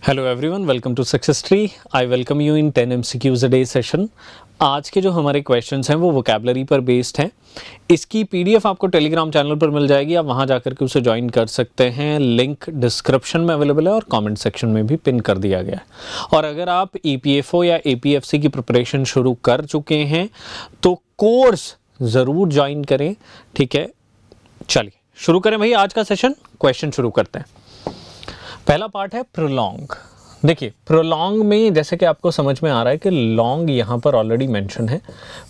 Hello everyone, welcome to success tree. I welcome you in 10 MCQs a day session. आज के जो हमारे questions हैं वो वोकैबलरी पर बेस्ड हैं। इसकी पीडीएफ आपको टेलीग्राम चैनल पर मिल जाएगी, आप वहां जाकर के उसे ज्वाइन कर सकते हैं। लिंक डिस्क्रिप्शन में अवेलेबल है और कमेंट सेक्शन में भी पिन कर दिया गया है। और अगर आप ईपीएफओ या एपीएफसी की प्रिपरेशन शुरू कर चुके हैं तो कोर्स ज़रूर ज्वाइन करें, ठीक है। चलिए शुरू करें भाई आज का सेशन। क्वेश्चन शुरू करते हैं। पहला पार्ट है प्रोलॉन्ग। देखिए प्रोलॉन्ग में जैसे कि आपको समझ में आ रहा है कि लॉन्ग यहाँ पर ऑलरेडी मेंशन है।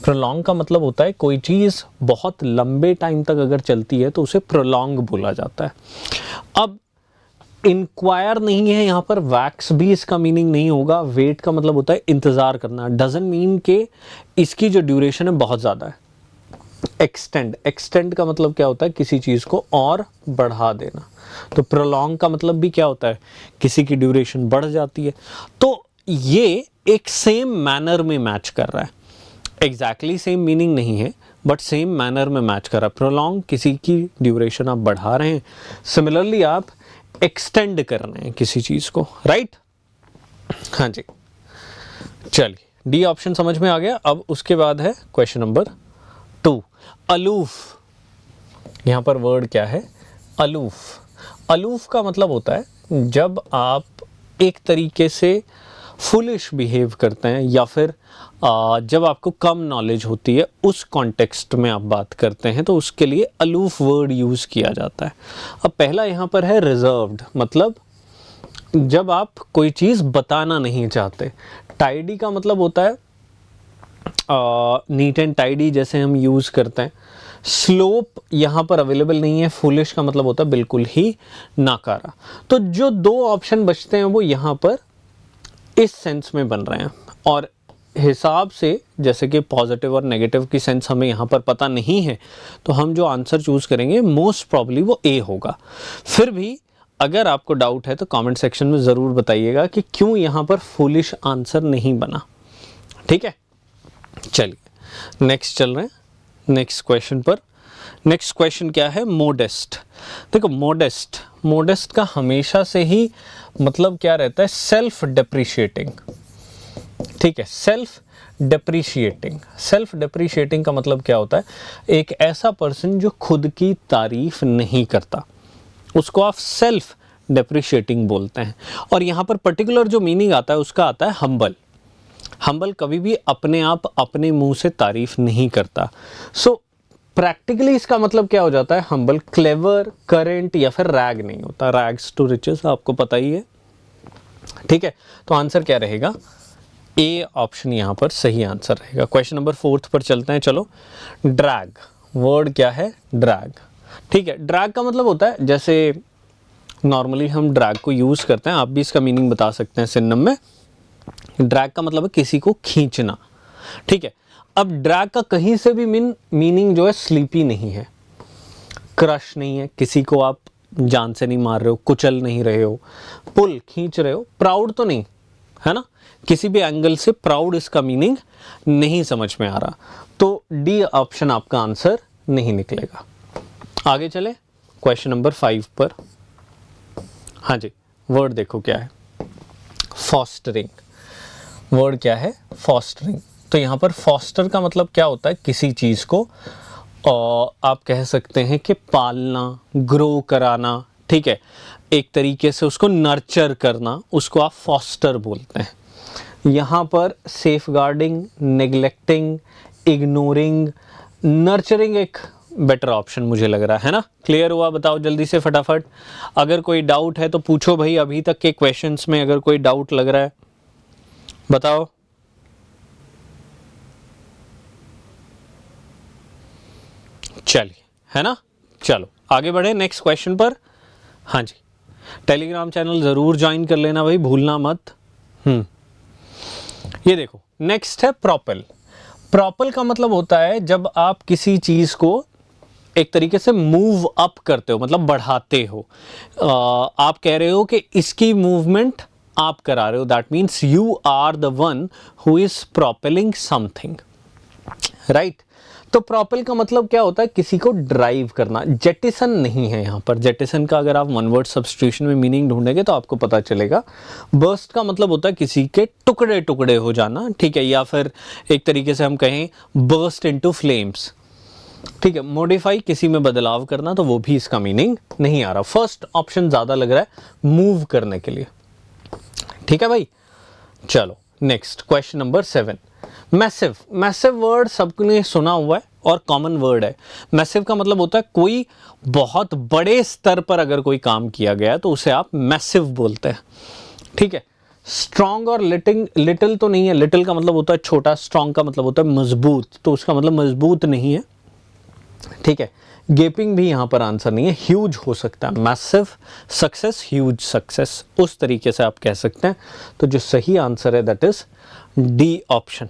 प्रोलॉन्ग का मतलब होता है कोई चीज़ बहुत लंबे टाइम तक अगर चलती है तो उसे प्रोलॉन्ग बोला जाता है। अब इंक्वायर नहीं है यहाँ पर, वैक्स भी इसका मीनिंग नहीं होगा। वेट का मतलब होता है इंतज़ार करना, डजंट मीन कि इसकी जो ड्यूरेशन है बहुत ज़्यादा है। एक्सटेंड का मतलब क्या होता है, किसी चीज़ को और बढ़ा देना। तो प्रोलॉन्ग का मतलब भी क्या होता है, किसी की ड्यूरेशन बढ़ जाती है। तो ये एक सेम मैनर में मैच कर रहा है। एग्जैक्टली सेम मीनिंग नहीं है बट सेम मैनर में मैच कर रहा है। प्रोलॉन्ग किसी की ड्यूरेशन आप बढ़ा रहे हैं, सिमिलरली आप एक्सटेंड कर रहे हैं किसी चीज़ को, राइट। हाँ जी, चलिए डी ऑप्शन समझ में आ गया। अब उसके बाद है क्वेश्चन नंबर 2, अलूफ। यहाँ पर वर्ड क्या है, अलूफ। अलूफ का मतलब होता है जब आप एक तरीके से फुलिश बिहेव करते हैं या फिर जब आपको कम नॉलेज होती है उस कॉन्टेक्स्ट में आप बात करते हैं तो उसके लिए अलूफ वर्ड यूज़ किया जाता है। अब पहला यहाँ पर है रिजर्व्ड, मतलब जब आप कोई चीज़ बताना नहीं चाहते। टाइडी का मतलब होता है नीट एंड टाइडी जैसे हम यूज़ करते हैं। स्लोप यहाँ पर अवेलेबल नहीं है। फुलिश का मतलब होता है बिल्कुल ही नाकारा। तो जो दो ऑप्शन बचते हैं वो यहाँ पर इस सेंस में बन रहे हैं और हिसाब से जैसे कि पॉजिटिव और नेगेटिव की सेंस हमें यहाँ पर पता नहीं है तो हम जो आंसर चूज़ करेंगे मोस्ट प्रॉब्ली वो ए होगा। फिर भी अगर आपको डाउट है तो कमेंट सेक्शन में ज़रूर बताइएगा कि क्यों यहाँ पर फुलिश आंसर नहीं बना, ठीक है। चलिए नेक्स्ट चल रहे हैं नेक्स्ट क्वेश्चन पर। नेक्स्ट क्वेश्चन क्या है, मोडेस्ट। देखो मोडेस्ट का हमेशा से ही मतलब क्या रहता है, सेल्फ डेप्रिशिएटिंग, ठीक है। सेल्फ डेप्रिशिएटिंग का मतलब क्या होता है, एक ऐसा पर्सन जो खुद की तारीफ नहीं करता उसको आप सेल्फ डेप्रिशिएटिंग बोलते हैं। और यहाँ पर पर्टिकुलर जो मीनिंग आता है उसका आता है हम्बल। हम्बल कभी भी अपने आप अपने मुंह से तारीफ नहीं करता। सो प्रैक्टिकली इसका मतलब क्या हो जाता है, हम्बल क्लेवर, करेंट या फिर रैग नहीं होता। रैग्स टू रिचेस आपको पता ही है, ठीक है। तो आंसर क्या रहेगा, ए ऑप्शन यहाँ पर सही आंसर रहेगा। क्वेश्चन नंबर 4 पर चलते हैं। चलो, ड्रैग। वर्ड क्या है, ड्रैग, ठीक है। ड्रैग का मतलब होता है जैसे नॉर्मली हम ड्रैग को यूज़ करते हैं, आप भी इसका मीनिंग बता सकते हैं सिनोनिम में। ड्रैग का मतलब है किसी को खींचना, ठीक है। अब ड्रैग का कहीं से भी मीनिंग जो है स्लीपी नहीं है, क्रश नहीं है, किसी को आप जान से नहीं मार रहे हो, कुचल नहीं रहे हो, पुल खींच रहे हो, प्राउड तो नहीं है ना, किसी भी एंगल से प्राउड इसका मीनिंग नहीं समझ में आ रहा। तो डी ऑप्शन आपका आंसर नहीं निकलेगा। आगे चले क्वेश्चन नंबर 5 पर। हाँ जी, वर्ड देखो क्या है, फॉस्टरिंग। वर्ड क्या है, फॉस्टरिंग। तो यहाँ पर फॉस्टर का मतलब क्या होता है, किसी चीज़ को आप कह सकते हैं कि पालना, ग्रो कराना, ठीक है। एक तरीके से उसको नर्चर करना, उसको आप फॉस्टर बोलते हैं। यहाँ पर सेफगार्डिंग, नेग्लेक्टिंग, इग्नोरिंग, नर्चरिंग एक बेटर ऑप्शन मुझे लग रहा है ना। क्लियर हुआ, बताओ जल्दी से फटाफट। अगर कोई डाउट है तो पूछो भाई, अभी तक के क्वेश्चंस में अगर कोई डाउट लग रहा है बताओ। चलिए, है ना। चलो आगे बढ़े नेक्स्ट क्वेश्चन पर। हाँ जी, टेलीग्राम चैनल जरूर ज्वाइन कर लेना भाई, भूलना मत। ये देखो नेक्स्ट है प्रोपेल। प्रोपेल का मतलब होता है जब आप किसी चीज को एक तरीके से मूव अप करते हो, मतलब बढ़ाते हो। आप कह रहे हो कि इसकी मूवमेंट आप करा रहे हो, that means you are the one who is propelling something, right. तो प्रोपेल का मतलब क्या होता है, किसी को ड्राइव करना, जेटिसन नहीं है यहाँ पर। जेटिसन का अगर आप वन वर्ड सब्स्टिट्यूशन में मीनिंग ढूंढेंगे तो आपको पता चलेगा। बर्स्ट का मतलब होता है किसी के टुकड़े टुकड़े हो जाना, ठीक है, या फिर एक तरीके से हम कहें बर्स्ट इनटू फ्लेम्स, ठीक है। मॉडिफाई किसी में बदलाव करना, तो वो भी इसका मीनिंग नहीं आ रहा। फर्स्ट ऑप्शन ज्यादा लग रहा है मूव करने के लिए, ठीक है भाई। चलो next question number 7। Massive, massive word सबने सुना हुआ है और कॉमन वर्ड है। मैसिव का मतलब होता है कोई बहुत बड़े स्तर पर अगर कोई काम किया गया तो उसे आप मैसिव बोलते हैं, ठीक है। स्ट्रॉन्ग और लिटिल तो नहीं है, लिटिल का मतलब होता है छोटा, स्ट्रॉन्ग का मतलब होता है मजबूत, तो उसका मतलब मजबूत नहीं है, ठीक है। गेपिंग भी यहां पर आंसर नहीं है, ह्यूज हो सकता है। मैसिव सक्सेस, ह्यूज सक्सेस, उस तरीके से आप कह सकते हैं। तो जो सही आंसर है दैट इज डी ऑप्शन।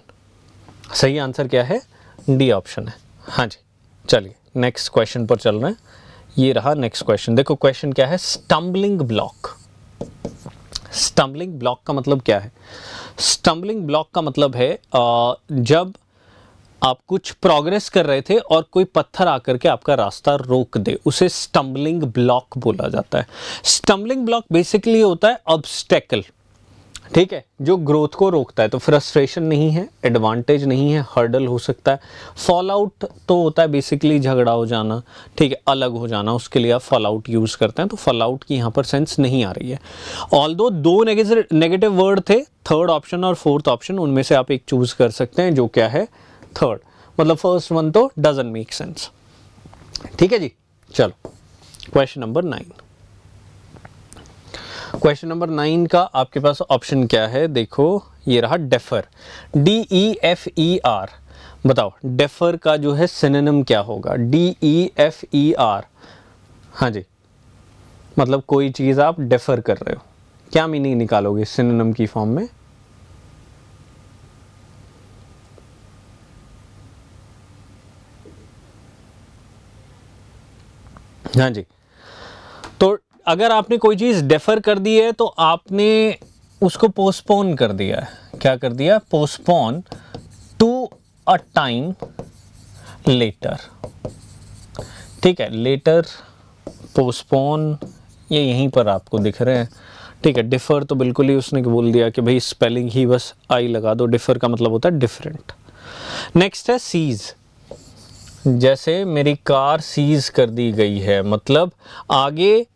सही आंसर क्या है, डी ऑप्शन है। हाँ जी, चलिए नेक्स्ट क्वेश्चन पर चल रहे हैं। ये रहा नेक्स्ट क्वेश्चन। देखो क्वेश्चन क्या है, स्टम्बलिंग ब्लॉक। स्टम्बलिंग ब्लॉक का मतलब क्या है? स्टम्बलिंग ब्लॉक का मतलब है जब आप कुछ प्रोग्रेस कर रहे थे और कोई पत्थर आकर के आपका रास्ता रोक दे, उसे स्टम्बलिंग ब्लॉक बोला जाता है। स्टम्बलिंग ब्लॉक बेसिकली होता है ऑब्स्टेकल, ठीक है, जो ग्रोथ को रोकता है। तो फ्रस्ट्रेशन नहीं है, एडवांटेज नहीं है, हर्डल हो सकता है। फॉल आउट तो होता है बेसिकली झगड़ा हो जाना, ठीक है, अलग हो जाना, उसके लिए आप फॉल आउट यूज करते हैं। तो फॉल आउट की यहाँ पर सेंस नहीं आ रही है। ऑल्दो दो नेगेटिव वर्ड थे, थर्ड ऑप्शन और फोर्थ ऑप्शन, उनमें से आप एक चूज कर सकते हैं, जो क्या है थर्ड, मतलब फर्स्ट वन तो डजंट मेक सेंस, ठीक है जी। चलो क्वेश्चन नंबर 9। क्वेश्चन नंबर 9 का आपके पास ऑप्शन क्या है, देखो ये रहा डेफर, DEFER। बताओ डेफर का जो है सिनोनिम क्या होगा, DEFER। हाँ जी, मतलब कोई चीज आप डेफर कर रहे हो, क्या मीनिंग निकालोगे सिनोनिम की फॉर्म में? हाँ जी, तो अगर आपने कोई चीज डेफर कर दी है तो आपने उसको पोस्टपोन कर दिया है। क्या कर दिया? Postpone to a time later, ठीक है। लेटर, पोस्टपोन, ये यहीं पर आपको दिख रहे हैं, ठीक है। डिफर तो बिल्कुल ही उसने बोल दिया कि भाई स्पेलिंग ही बस आई लगा दो, डिफर का मतलब होता है डिफरेंट। नेक्स्ट है सीज। जैसे मेरी कार सीज कर दी गई है, मतलब आगे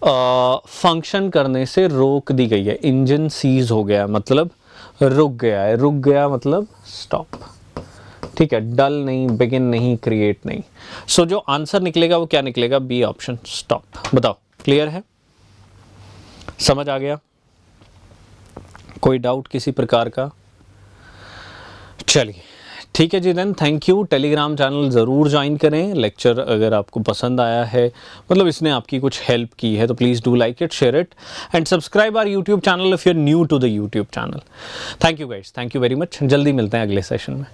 फंक्शन करने से रोक दी गई है। इंजन सीज हो गया मतलब रुक गया है, रुक गया मतलब स्टॉप, ठीक है। डल नहीं, बिगिन नहीं, क्रिएट नहीं। सो जो आंसर निकलेगा वो क्या निकलेगा? B option, stop. बताओ क्लियर है, समझ आ गया? कोई डाउट किसी प्रकार का? चलिए ठीक है जी, then thank you. Telegram channel ज़रूर ज्वाइन करें। लेक्चर अगर आपको पसंद आया है, मतलब इसने आपकी कुछ हेल्प की है, तो please do like it, share it and subscribe our YouTube channel if you are new to the YouTube channel. Thank you guys, thank you very much. जल्दी मिलते हैं अगले सेशन में।